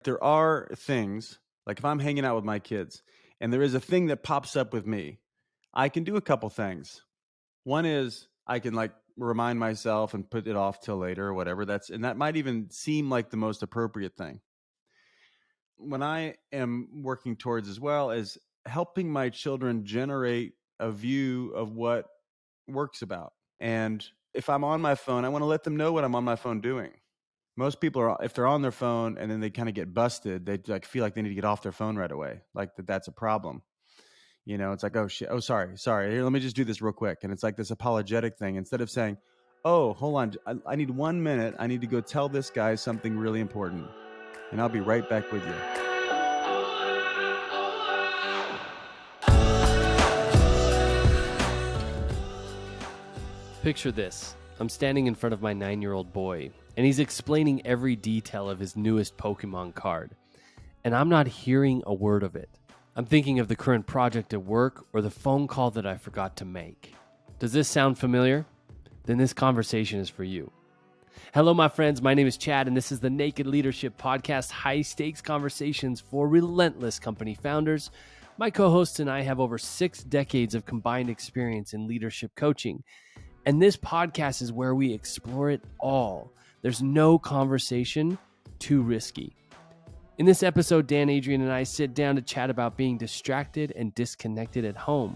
There are things, like if I'm hanging out with my kids and there is a thing that pops up with me, I can do a couple things. One is I can like remind myself and put it off till later or whatever. And that might even seem like the most appropriate thing. When I am working towards as well as helping my children generate a view of what work's about. And if I'm on my phone, I want to let them know what I'm on my phone doing. Most people are, if they're on their phone and then they kind of get busted, they like feel like they need to get off their phone right away. Like that's a problem. It's like, oh shit. Oh, sorry. Here, let me just do this real quick. And it's like this apologetic thing instead of saying, oh, hold on. I need 1 minute. I need to go tell this guy something really important. And I'll be right back with you. Picture this. I'm standing in front of my 9-year-old boy, and he's explaining every detail of his newest Pokemon card. And I'm not hearing a word of it. I'm thinking of the current project at work or the phone call that I forgot to make. Does this sound familiar? Then this conversation is for you. Hello, my friends. My name is Chad, and this is the Naked Leadership Podcast, high-stakes conversations for relentless company founders. My co-hosts and I have over 6 decades of combined experience in leadership coaching. And this podcast is where we explore it all. There's no conversation too risky. In this episode, Dan, Adrian, and I sit down to chat about being distracted and disconnected at home.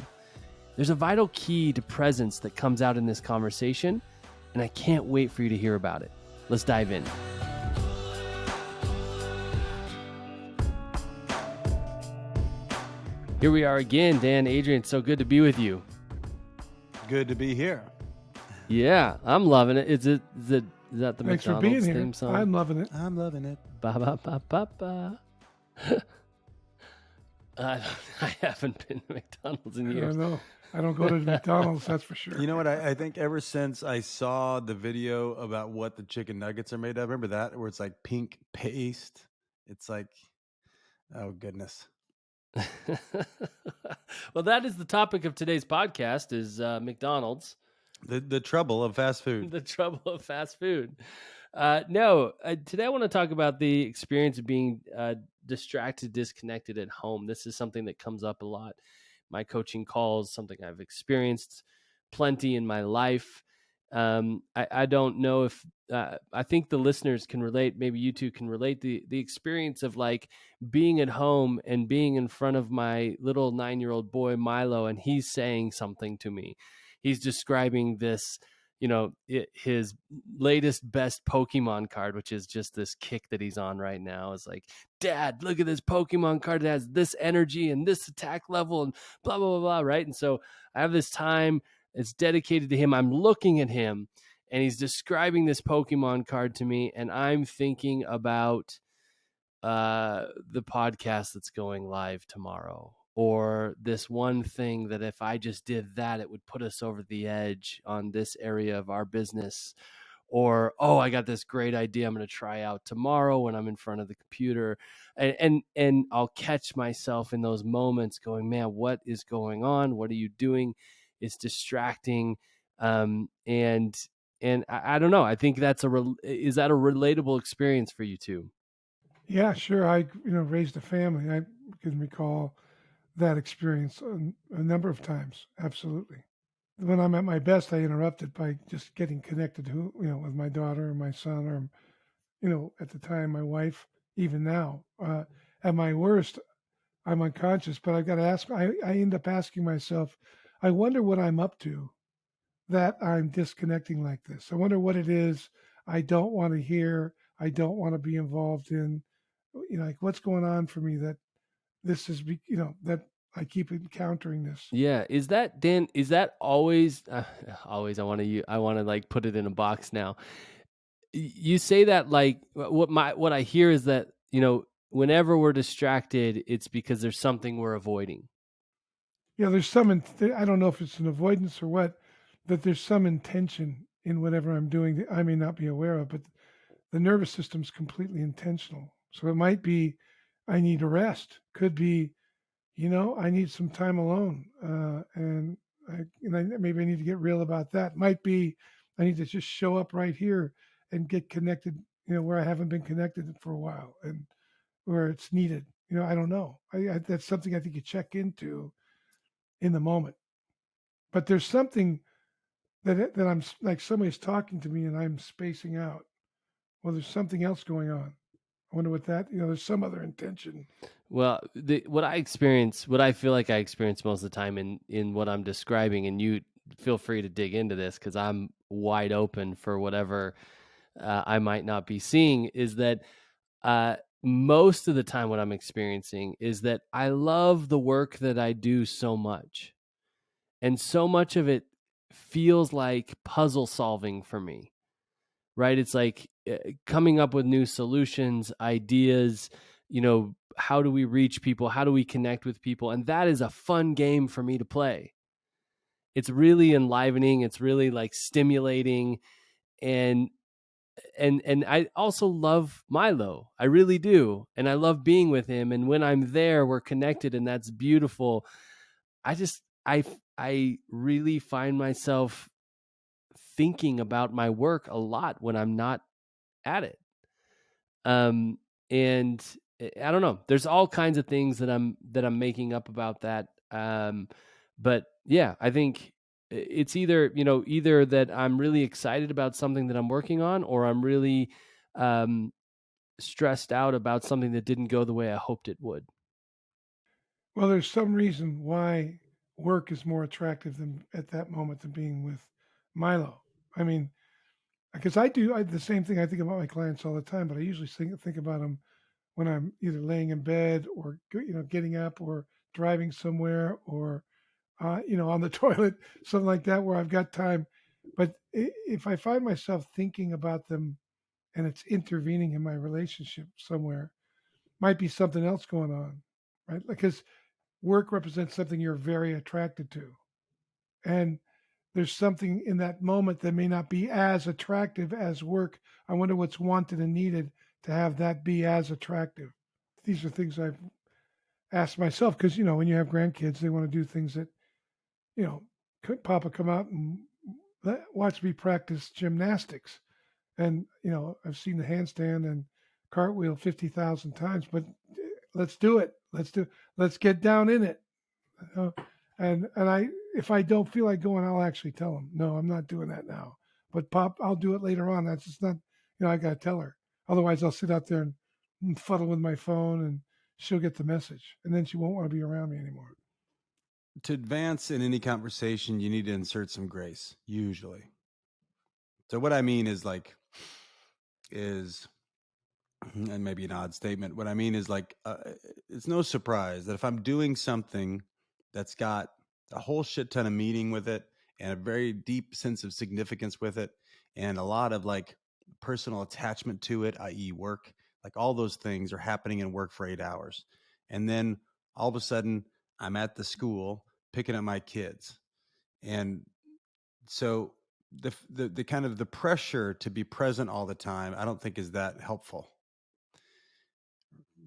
There's a vital key to presence that comes out in this conversation, and I can't wait for you to hear about it. Let's dive in. Here we are again, Dan, Adrian. So good to be with you. Good to be here. Yeah, I'm loving it. Is that the Thanks for McDonald's being here. theme song? I'm loving it. I'm loving it. Ba ba ba ba ba. I haven't been to McDonald's in I years. don't know. I don't go to McDonald's, that's for sure. You know what? I think ever since I saw the video about what the chicken nuggets are made of, remember that? Where it's like pink paste. It's like, oh, goodness. Well, that is the topic of today's podcast is McDonald's. The trouble of fast food. The trouble of fast food. Today I want to talk about the experience of being distracted, disconnected at home. This is something that comes up a lot. My coaching calls, something I've experienced plenty in my life. I don't know if I think the listeners can relate. Maybe you two can relate the experience of like being at home and being in front of my little 9-year-old boy, Milo, and he's saying something to me. He's describing this, his latest best Pokemon card, which is just this kick that he's on right now. Is like, Dad, look at this Pokemon card. It has this energy and this attack level and blah, blah, blah, blah, right? And so I have this time. It's dedicated to him. I'm looking at him and he's describing this Pokemon card to me. And I'm thinking about the podcast that's going live tomorrow, or this one thing that if I just did that, it would put us over the edge on this area of our business. Or, oh, I got this great idea I'm going to try out tomorrow when I'm in front of the computer. And I'll catch myself in those moments going, man, what is going on? What are you doing? It's distracting. And I don't know. I think is that a relatable experience for you too? Yeah, sure. I raised a family. I can recall that experience a number of times. Absolutely. When I'm at my best, I interrupt it by just getting connected to, with my daughter or my son or, at the time, my wife, even now. At my worst, I'm unconscious, but I've got to ask, I end up asking myself, I wonder what I'm up to that I'm disconnecting like this. I wonder what it is I don't want to hear. I don't want to be involved in, like what's going on for me that this is, that I keep encountering this. Yeah. Is that, Dan, is that always, always, I want to like put it in a box now. You say that like what I hear is that, whenever we're distracted, it's because there's something we're avoiding. Yeah, there's some, I don't know if it's an avoidance or what, but there's some intention in whatever I'm doing that I may not be aware of, but the nervous system's completely intentional. So it might be, I need a rest. Could be, I need some time alone. And maybe I need to get real about that. Might be, I need to just show up right here and get connected, where I haven't been connected for a while. And where it's needed. I don't know. That's something I think you check into in the moment. But there's something that I'm like somebody's talking to me and I'm spacing out. Well, there's something else going on. I wonder what that. There's some other intention. Well, what I feel like I experience most of the time in what I'm describing, and you feel free to dig into this because I'm wide open for whatever I might not be seeing, is that most of the time what I'm experiencing is that I love the work that I do so much. And so much of it feels like puzzle solving for me, right? It's like coming up with new solutions, ideas, how do we reach people? How do we connect with people? And that is a fun game for me to play. It's really enlivening. It's really like stimulating. And I also love Milo. I really do. And I love being with him. And when I'm there, we're connected and that's beautiful. I really find myself thinking about my work a lot when I'm not at it. And I don't know. There's all kinds of things that I'm making up about that. But yeah, I think it's either that I'm really excited about something that I'm working on, or I'm really stressed out about something that didn't go the way I hoped it would. Well, there's some reason why work is more attractive than at that moment than being with Milo. I mean, because I the same thing. I think about my clients all the time, but I usually think about them when I'm either laying in bed or getting up or driving somewhere or on the toilet, something like that, where I've got time. But if I find myself thinking about them and it's intervening in my relationship somewhere, might be something else going on, right? Because work represents something you're very attracted to, and there's something in that moment that may not be as attractive as work. I wonder what's wanted and needed to have that be as attractive. These are things I've asked myself because when you have grandkids, they want to do things that could Papa come out and watch me practice gymnastics, and I've seen the handstand and cartwheel 50,000 times, but let's do it. Let's get down in it. Uh, and I if I don't feel like going, I'll actually tell them, no, I'm not doing that now. But Pop, I'll do it later on. That's just not, I gotta tell her. Otherwise, I'll sit out there and fuddle with my phone, and she'll get the message, and then she won't want to be around me anymore. To advance in any conversation, you need to insert some grace, usually. So what I mean is and maybe an odd statement. What I mean is it's no surprise that if I'm doing something that's got a whole shit ton of meaning with it and a very deep sense of significance with it and a lot of personal attachment to it, i.e. work, all those things are happening in work for 8 hours. And then all of a sudden I'm at the school picking up my kids. And so the kind of the pressure to be present all the time, I don't think is that helpful.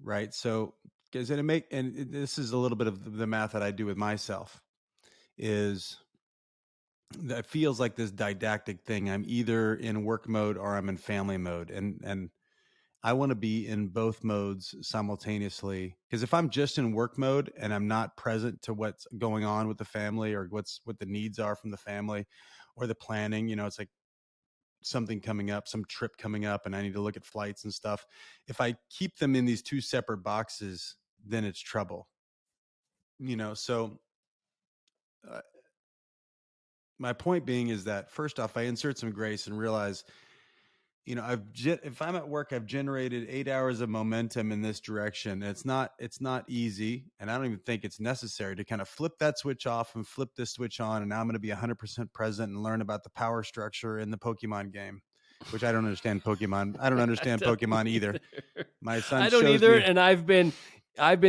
Right. So, because this is a little bit of the math that I do with myself, is that feels like this didactic thing. I'm either in work mode or I'm in family mode. And I want to be in both modes simultaneously. Because if I'm just in work mode and I'm not present to what's going on with the family or what the needs are from the family or the planning, it's like something coming up, some trip coming up, and I need to look at flights and stuff. If I keep them in these two separate boxes, then it's trouble. So my point being is that first off, I insert some grace and realize, if I'm at work, I've generated 8 hours of momentum in this direction. It's not easy. And I don't even think it's necessary to kind of flip that switch off and flip this switch on. And now I'm going to be 100% present and learn about the power structure in the Pokemon game, which I don't understand Pokemon. I don't understand Pokemon either. My son I don't shows either. me. And I've been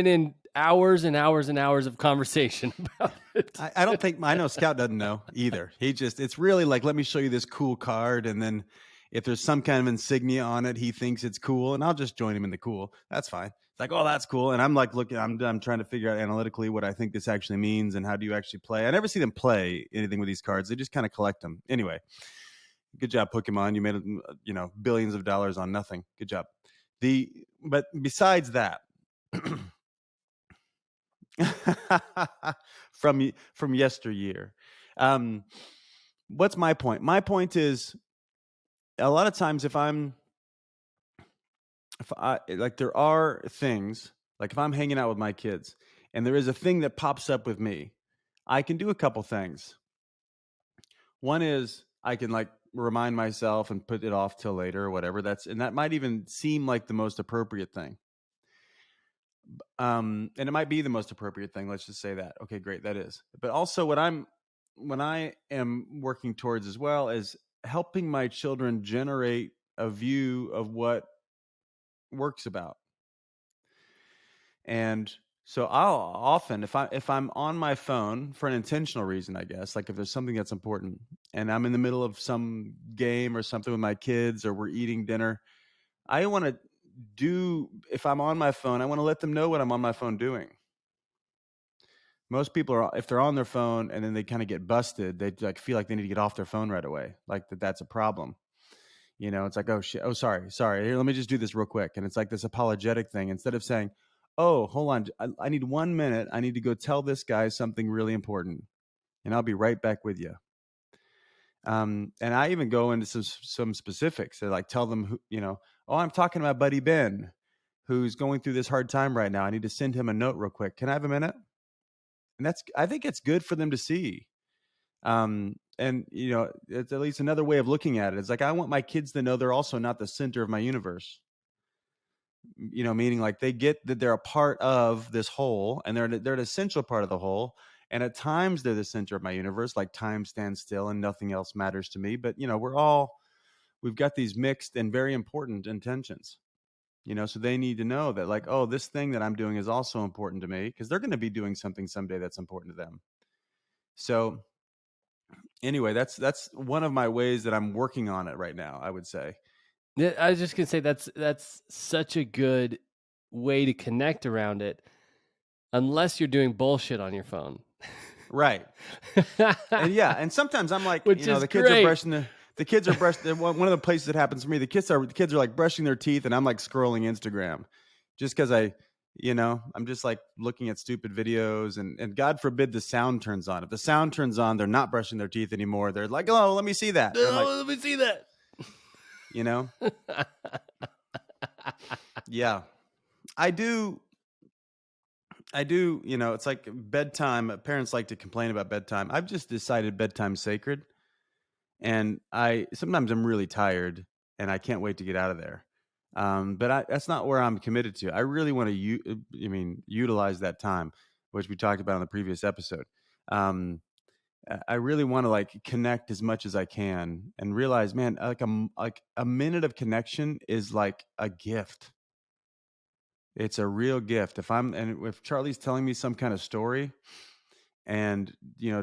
in hours and hours and hours of conversation about it. I don't think, I know Scout doesn't know either. It's really like, let me show you this cool card. And then if there's some kind of insignia on it, he thinks it's cool, and I'll just join him in the cool. That's fine. It's like, oh, that's cool. And I'm looking, I'm trying to figure out analytically what I think this actually means and how do you actually play. I never see them play anything with these cards. They just kind of collect them. Anyway, good job, Pokemon. You made, billions of dollars on nothing. Good job. but besides that, from yesteryear, um, what's my point? My point is a lot of times if I like there are things like if I'm hanging out with my kids and there is a thing that pops up with me, I can do a couple things. One is I can like remind myself and put it off till later or whatever. And that might even seem like the most appropriate thing. And it might be the most appropriate thing. Let's just say that. Okay, great, that is. But also what I am working towards as well is helping my children generate a view of what work's about. And so I'll often, if I'm on my phone for an intentional reason, I guess, like if there's something that's important and I'm in the middle of some game or something with my kids or we're eating dinner, I want to if I'm on my phone, I want to let them know what I'm on my phone doing. Most people are, if they're on their phone and then they kind of get busted, they like feel like they need to get off their phone right away, like that's a problem. It's like, oh shit, oh sorry, here, let me just do this real quick, and it's like this apologetic thing instead of saying, oh hold on, I need 1 minute, I need to go tell this guy something really important, and I'll be right back with you. And I even go into some specifics. So like tell them oh, I'm talking about buddy Ben, who's going through this hard time right now. I need to send him a note real quick. Can I have a minute? And I think it's good for them to see. And it's at least another way of looking at it. It's like I want my kids to know they're also not the center of my universe. Meaning like they get that they're a part of this whole, and they're an essential part of the whole. And at times they're the center of my universe, like time stands still and nothing else matters to me. But we've got these mixed and very important intentions. So they need to know that like, oh, this thing that I'm doing is also important to me, because they're going to be doing something someday that's important to them. So anyway, that's one of my ways that I'm working on it right now, I would say. Yeah, I was just gonna say that's such a good way to connect around it, unless you're doing bullshit on your phone. Right. And sometimes I'm like, Which is the kids great. are brushing the kids are brushing. One of the places that happens for me, the kids are like brushing their teeth, and I'm like scrolling Instagram, just because I'm just like looking at stupid videos, and God forbid the sound turns on. If the sound turns on, they're not brushing their teeth anymore. They're like, oh, let me see that. And I'm like, let me see that. Yeah, I do. It's like bedtime. Parents like to complain about bedtime. I've just decided bedtime's sacred. And sometimes I'm really tired and I can't wait to get out of there. But that's not where I'm committed to. I really want to, utilize that time, which we talked about in the previous episode. I really want to like connect as much as I can and realize, man, like a minute of connection is like a gift. It's a real gift. If Charlie's telling me some kind of story and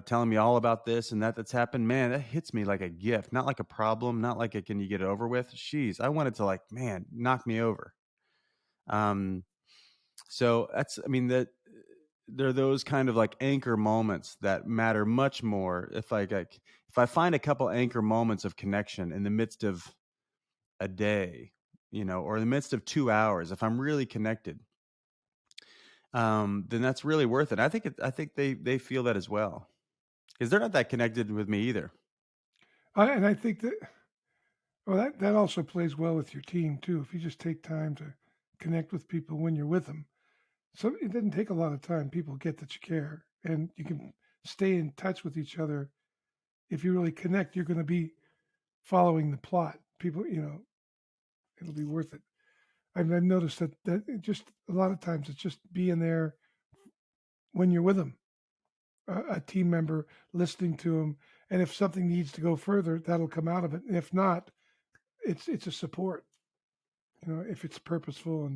telling me all about this and that's happened, man, that hits me like a gift, not like a problem, not like can you get it over with. Jeez, I want it to like, man, knock me over. So that there are those kind of like anchor moments that matter much more. If I find a couple anchor moments of connection in the midst of a day, or in the midst of 2 hours, if I'm really connected, then that's really worth it. I think they feel that as well, because they're not that connected with me either. And I think that also plays well with your team too. If you just take time to connect with people when you're with them, so it doesn't take a lot of time. People get that you care, and you can stay in touch with each other. If you really connect, you're going to be following the plot. People, it'll be worth it. I've noticed that it just a lot of times it's just being there when you're with them, a team member listening to them, and if something needs to go further, that'll come out of it. And if not, it's a support. If it's purposeful.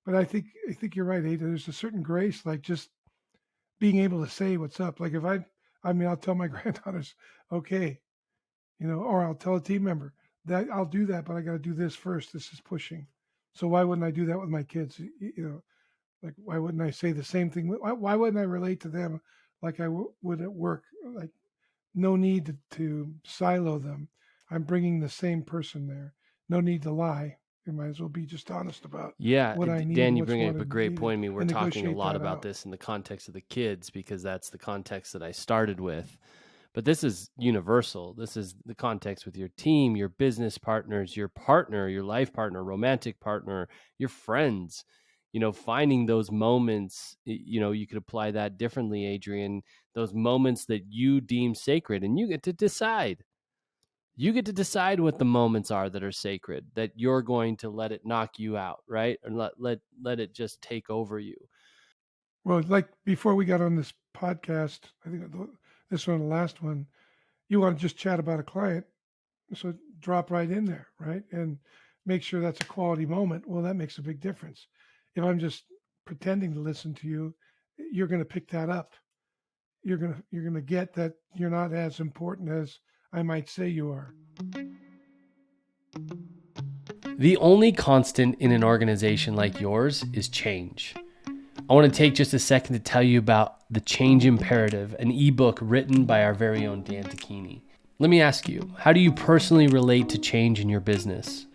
But I think you're right, Ada. There's a certain grace, like just being able to say what's up. Like if I'll tell my granddaughters, okay, or I'll tell a team member that I'll do that, but I got to do this first. This is pushing. So why wouldn't I do that with my kids? Like why wouldn't I say the same thing? Why wouldn't I relate to them like I would at work? Like no need to silo them. I'm bringing the same person there. No need to lie. You might as well be just honest about Yeah, what I need Dan, and you what's bring up a wanted and great needed point. I mean, we're and talking a negotiate lot that about out. this in the context of the kids because that's the context that I started with. But this is universal. This is the context with your team, your business partners, your partner, your life partner, romantic partner, your friends. Finding those moments, you could apply that differently, Adrian, those moments that you deem sacred, and you get to decide. You get to decide what the moments are that are sacred, that you're going to let it knock you out, right? And let it just take over you. Well, like before we got on this podcast, I think this one, the last one, you want to just chat about a client, so drop right in there, right? And make sure that's a quality moment. Well, that makes a big difference. If I'm just pretending to listen to you, you're going to pick that up. You're going to get that you're not as important as I might say you are. The only constant in an organization like yours is change. I want to take just a second to tell you about The Change Imperative, an ebook written by our very own Dan Tacchini. Let me ask you, how do you personally relate to change in your business?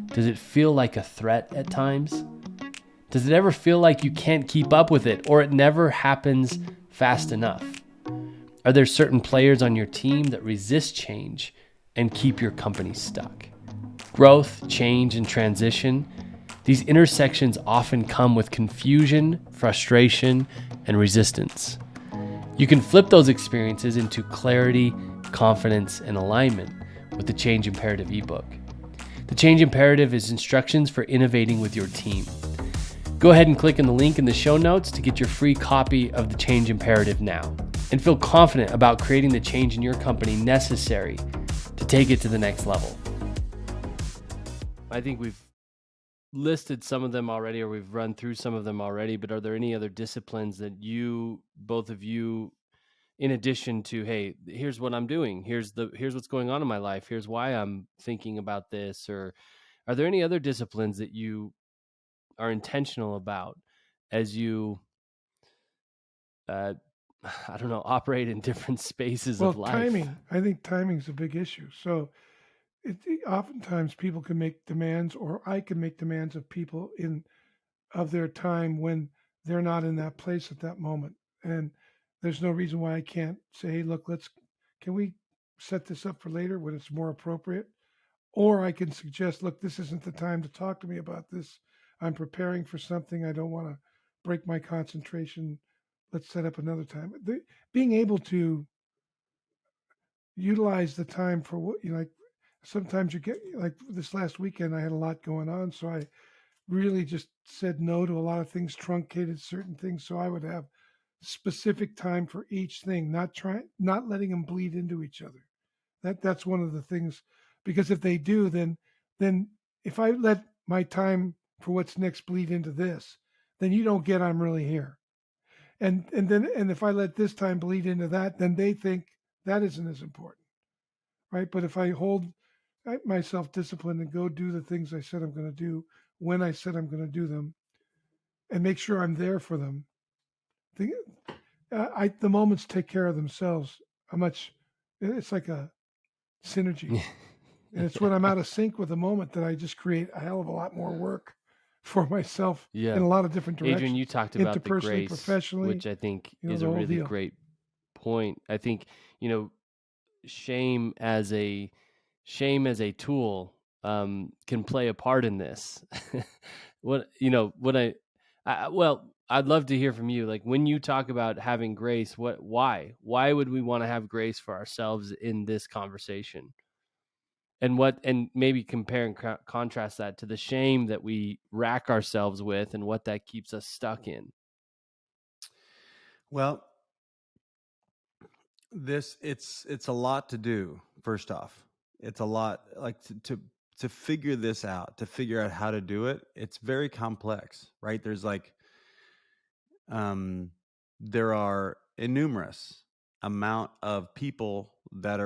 Does it feel like a threat at times? Does it ever feel like you can't keep up with it or it never happens fast enough? Are there certain players on your team that resist change and keep your company stuck? Growth, change, and transition, these intersections often come with confusion, frustration, and resistance. You can flip those experiences into clarity, confidence, and alignment with the Change Imperative ebook. The Change Imperative is instructions for innovating with your team. Go ahead and click on the link in the show notes to get your free copy of the Change Imperative now, and feel confident about creating the change in your company necessary to take it to the next level. I think we've listed some of them already, or we've run through some of them already, but are there any other disciplines that both of you, in addition to, hey, here's what I'm doing, here's what's going on in my life, here's why I'm thinking about this, or are there any other disciplines that you are intentional about as you I don't know, operate in different spaces Well, of life? timing. I think timing is a big issue. So oftentimes people can make demands, or I can make demands of people of their time when they're not in that place at that moment. And there's no reason why I can't say, hey, look, can we set this up for later when it's more appropriate? Or I can suggest, look, this isn't the time to talk to me about this. I'm preparing for something. I don't want to break my concentration. Let's set up another time. Being able to utilize the time for what like sometimes you get, like this last weekend I had a lot going on, so I really just said no to a lot of things, truncated certain things, so I would have specific time for each thing, not letting them bleed into each other. That's one of the things, because if they do, then if I let my time for what's next bleed into this, then you don't get I'm really here. And if I let this time bleed into that, then they think that isn't as important, right? But if I hold myself disciplined and go do the things I said I'm going to do when I said I'm going to do them, and make sure I'm there for them, the moments take care of themselves. It's like a synergy, and it's when I'm out of sync with the moment that I just create a hell of a lot more work for myself Yeah. in a lot of different directions. Adrian, you talked about the interpersonally, grace, professionally, which I think is the a whole really deal. great point. I think, shame as a tool can play a part in this. Well, I'd love to hear from you. Like, when you talk about having grace, why would we want to have grace for ourselves in this conversation? And maybe compare and contrast that to the shame that we rack ourselves with and what that keeps us stuck in. Well, it's a lot to do. First off, it's a lot, like to figure this out, to figure out how to do it. It's very complex, right? There are innumerous amount of people that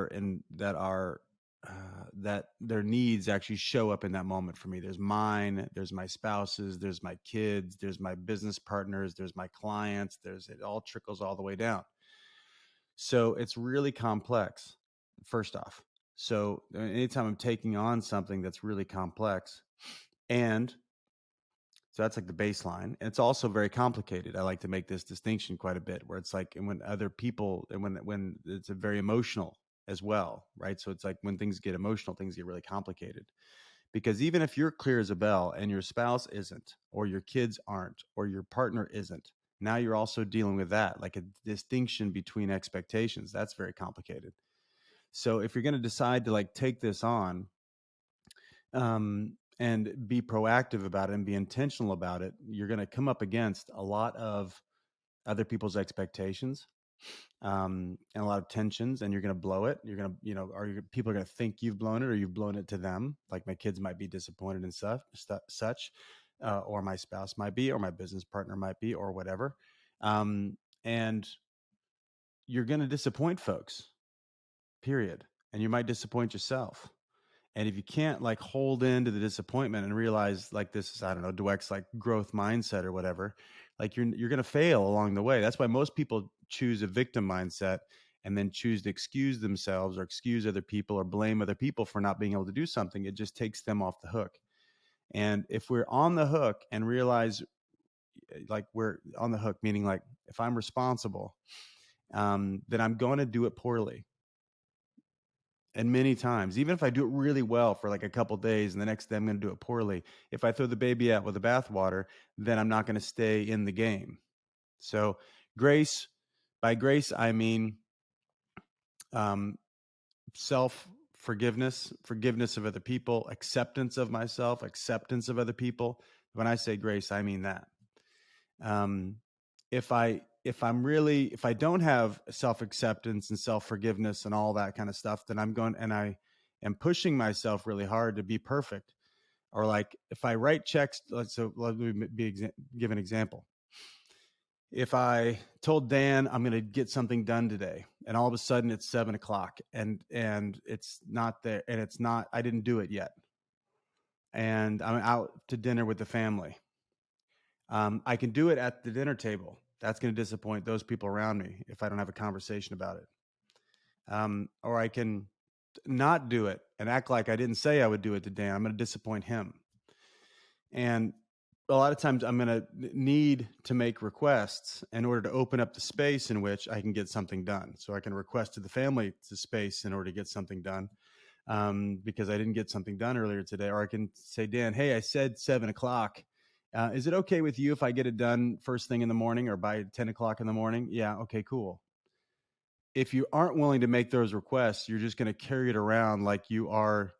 that their needs actually show up in that moment for me. There's mine, there's my spouses, there's my kids, there's my business partners, there's my clients, it all trickles all the way down. So it's really complex, first off. So anytime I'm taking on something that's really complex, And so that's like the baseline. And it's also very complicated. I like to make this distinction quite a bit, where it's like, and when other people, and when it's a very emotional as well, right? So it's like when things get emotional, things get really complicated. Because even if you're clear as a bell and your spouse isn't, or your kids aren't, or your partner isn't, now you're also dealing with that, like a distinction between expectations. That's very complicated. So if you're going to decide to like take this on, and be proactive about it and be intentional about it, you're going to come up against a lot of other people's expectations, and a lot of tensions, and you're going to blow it. You're going to, people are going to think you've blown it, or you've blown it to them. Like my kids might be disappointed in such, or my spouse might be, or my business partner might be, or whatever. And you're going to disappoint folks, period. And you might disappoint yourself. And if you can't like hold into the disappointment and realize like this is, I don't know, Dweck's like growth mindset or whatever, like you're going to fail along the way. That's why most people choose a victim mindset and then choose to excuse themselves or excuse other people or blame other people for not being able to do something. It just takes them off the hook. And if we're on the hook and realize like we're on the hook, meaning like if I'm responsible, then I'm going to do it poorly. And many times, even if I do it really well for like a couple days and the next day I'm going to do it poorly, if I throw the baby out with the bathwater, then I'm not going to stay in the game. So grace, by grace, I mean self-forgiveness, forgiveness of other people, acceptance of myself, acceptance of other people. When I say grace, I mean that. If I don't have self-acceptance and self-forgiveness and all that kind of stuff, then I am pushing myself really hard to be perfect. Or like if I write checks, let me give an example. If I told Dan I'm going to get something done today, and all of a sudden it's 7:00 and it's not there, and I didn't do it yet, and I'm out to dinner with the family. I can do it at the dinner table. That's going to disappoint those people around me if I don't have a conversation about it. Or I can not do it and act like I didn't say I would do it to Dan. I'm going to disappoint him. And a lot of times I'm going to need to make requests in order to open up the space in which I can get something done. So I can request to the family the space in order to get something done, because I didn't get something done earlier today. Or I can say, Dan, hey, I said 7:00. Is it okay with you if I get it done first thing in the morning or by 10:00 in the morning? Yeah. Okay, cool. If you aren't willing to make those requests, you're just going to carry it around like you are,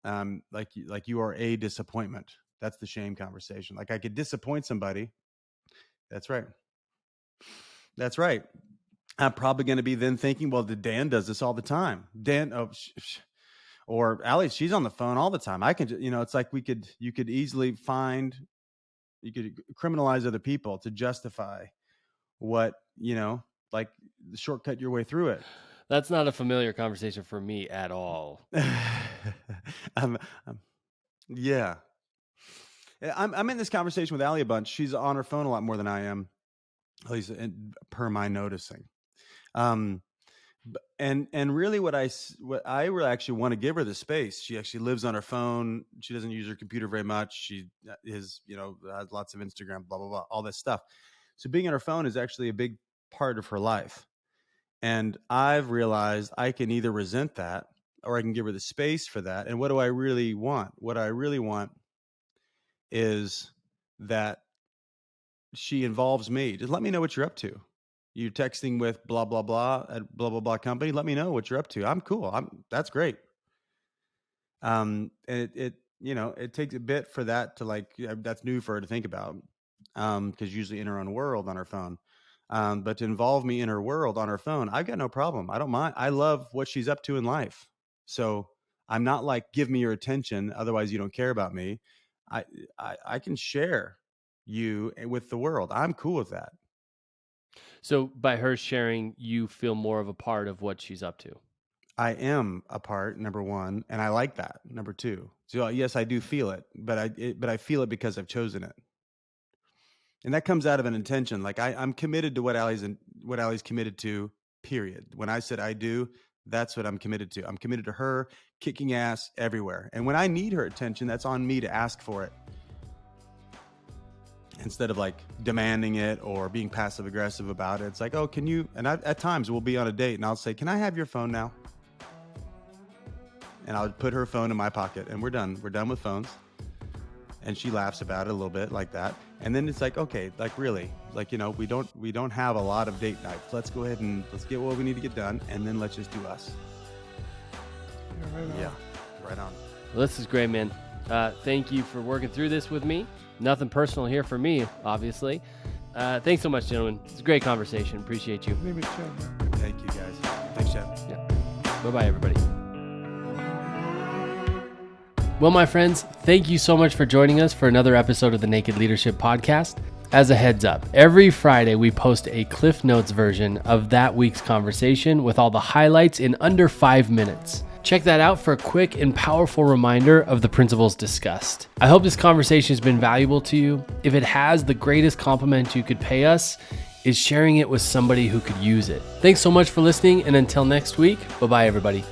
like you are a disappointment. That's the shame conversation. Like I could disappoint somebody. That's right. That's right. I'm probably going to be then thinking, well, Dan does this all the time. Dan, or Allie, she's on the phone all the time. I can, it's like you could easily you could criminalize other people to justify what, like shortcut your way through it. That's not a familiar conversation for me at all. Yeah. I'm in this conversation with Allie a bunch. She's on her phone a lot more than I am, at least per my noticing. And really what I really actually want to give her the space. She actually lives on her phone. She doesn't use her computer very much. She has lots of Instagram, blah, blah, blah, all this stuff. So being on her phone is actually a big part of her life. And I've realized I can either resent that or I can give her the space for that. And what do I really want? What I really want is that she involves me. Just let me know what you're up to. You're texting with blah, blah, blah at blah, blah, blah company. Let me know what you're up to. I'm cool. That's great. And it takes a bit for that to that's new for her to think about. Because usually in her own world on her phone. But to involve me in her world on her phone, I've got no problem. I don't mind. I love what she's up to in life. So I'm not like, give me your attention, otherwise you don't care about me. I can share you with the world. I'm cool with that. So by her sharing, you feel more of a part of what she's up to. I am a part, number one, and I like that, number two. So yes, I do feel it, but I feel it because I've chosen it. And that comes out of an intention. Like I'm committed to what Allie's committed to, period. When I said I do, That's what I'm committed to. I'm committed to her kicking ass everywhere. And when I need her attention, that's on me to ask for it, instead of like demanding it or being passive aggressive about it. It's like, oh, can you? And at times we'll be on a date and I'll say, can I have your phone now? And I'll put her phone in my pocket and we're done. We're done with phones. And she laughs about it a little bit like that. And then it's like, okay, like really, like, you know, we don't have a lot of date nights. Let's go ahead and let's get what we need to get done. And then let's just do us. Yeah, Right on. Well, this is great, man. Thank you for working through this with me. Nothing personal here for me, obviously. Thanks so much, gentlemen. It's a great conversation. Appreciate you. Maybe Chad, man. Thank you guys. Thanks, Chad. Yeah. Bye-bye, everybody. Well, my friends, thank you so much for joining us for another episode of the Naked Leadership Podcast. As a heads up, every Friday we post a Cliff Notes version of that week's conversation with all the highlights in under 5 minutes. Check that out for a quick and powerful reminder of the principles discussed. I hope this conversation has been valuable to you. If it has, the greatest compliment you could pay us is sharing it with somebody who could use it. Thanks so much for listening, and until next week, bye-bye, everybody.